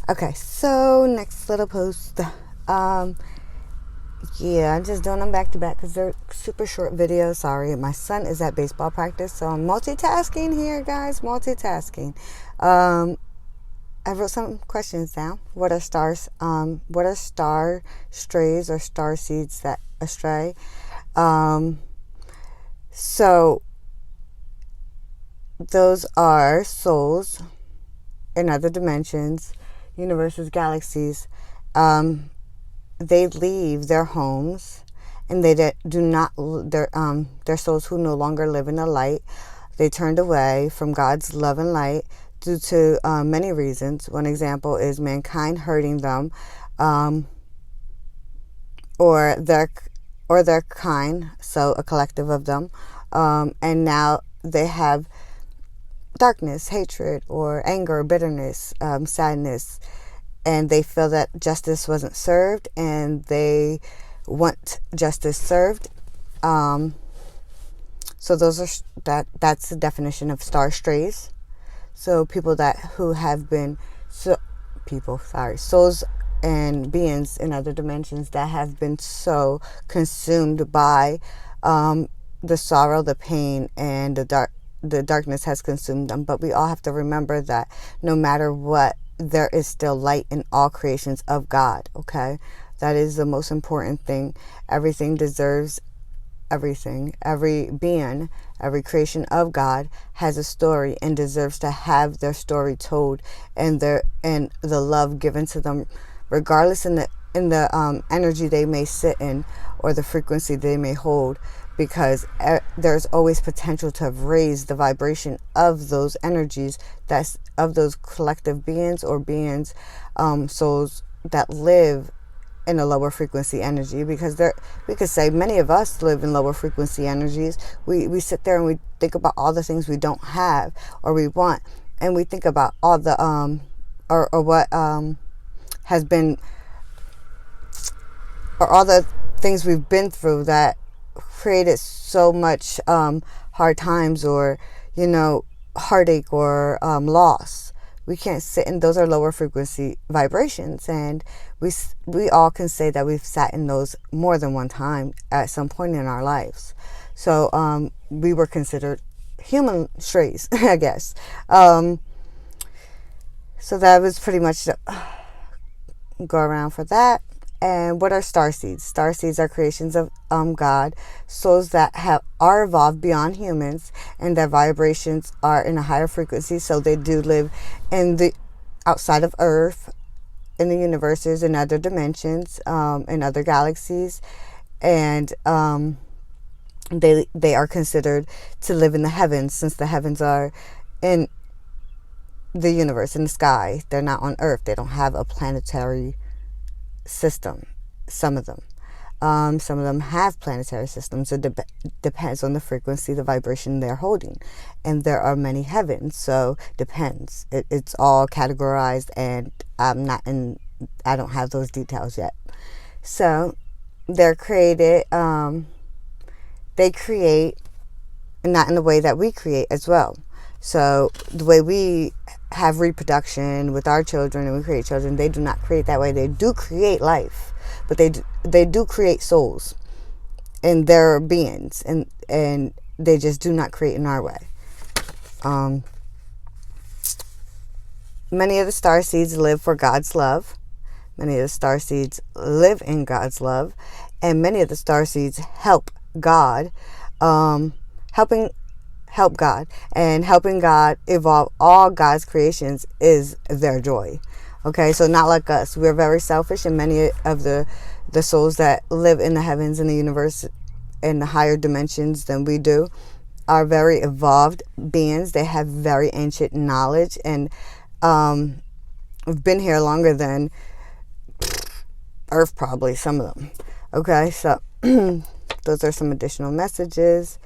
Okay, so next little post. Um, yeah, I'm just doing them back to back because they're super short videos. Sorry, my son is at baseball practice, so I'm multitasking here, guys. Multitasking. Um, I wrote some questions down. What are stars? What are star strays or star seeds that astray? Um, so those are souls in other dimensions, universes, galaxies. Um, they leave their homes, and they do not their souls who no longer live in the light. They turned away from God's love and light due to many reasons. One example is mankind hurting them, um, or their kind, so a collective of them, and now they have darkness, hatred, or anger, bitterness, sadness, and they feel that justice wasn't served, and they want justice served. Um, so those are that's the definition of star strays. So people that who have been souls and beings in other dimensions that have been so consumed by the sorrow, the pain, and the darkness has consumed them. But we all have to remember that no matter what, there is still light in all creations of God. Okay, that is the most important thing. Everything deserves everything. Every being, every creation of God has a story and deserves to have their story told, and the love given to them, regardless in the energy they may sit in or the frequency they may hold, because there's always potential to raise the vibration of those energies, that's of those collective beings or beings, souls that live in a lower frequency energy, because we could say many of us live in lower frequency energies. We sit there and we think about all the things we don't have or we want, and we think about all the or what has been, or all the things we've been through that created so much hard times, or heartache, or loss. We can't sit in those, are lower frequency vibrations, and we all can say that we've sat in those more than one time at some point in our lives. So we were considered human strays, I guess. So that was pretty much the go around for that. And what are star seeds? Star seeds are creations of God, souls that are evolved beyond humans, and their vibrations are in a higher frequency. So they do live in the outside of Earth, in the universes, in other dimensions, in other galaxies, and they are considered to live in the heavens, since the heavens are in the universe, in the sky. They're not on Earth. They don't have a planetary system. Some of them have planetary systems. It depends on the frequency, the vibration they're holding, and there are many heavens, so depends. It's all categorized, and I don't have those details yet. So they're created. They create, not in the way that we create as well. So the way we have reproduction with our children and we create children, they do not create that way. They do create life, but they do create souls and their beings, and they just do not create in our way. Many of the star seeds live for God's love. Many of the star seeds live in God's love, and many of the star seeds help God, help God, and helping God evolve all God's creations is their joy. Okay, so not like us. We're very selfish, and many of the souls that live in the heavens, in the universe, in the higher dimensions than we do, are very evolved beings. They have very ancient knowledge, and have been here longer than Earth, probably, some of them. Okay, so those are some additional messages.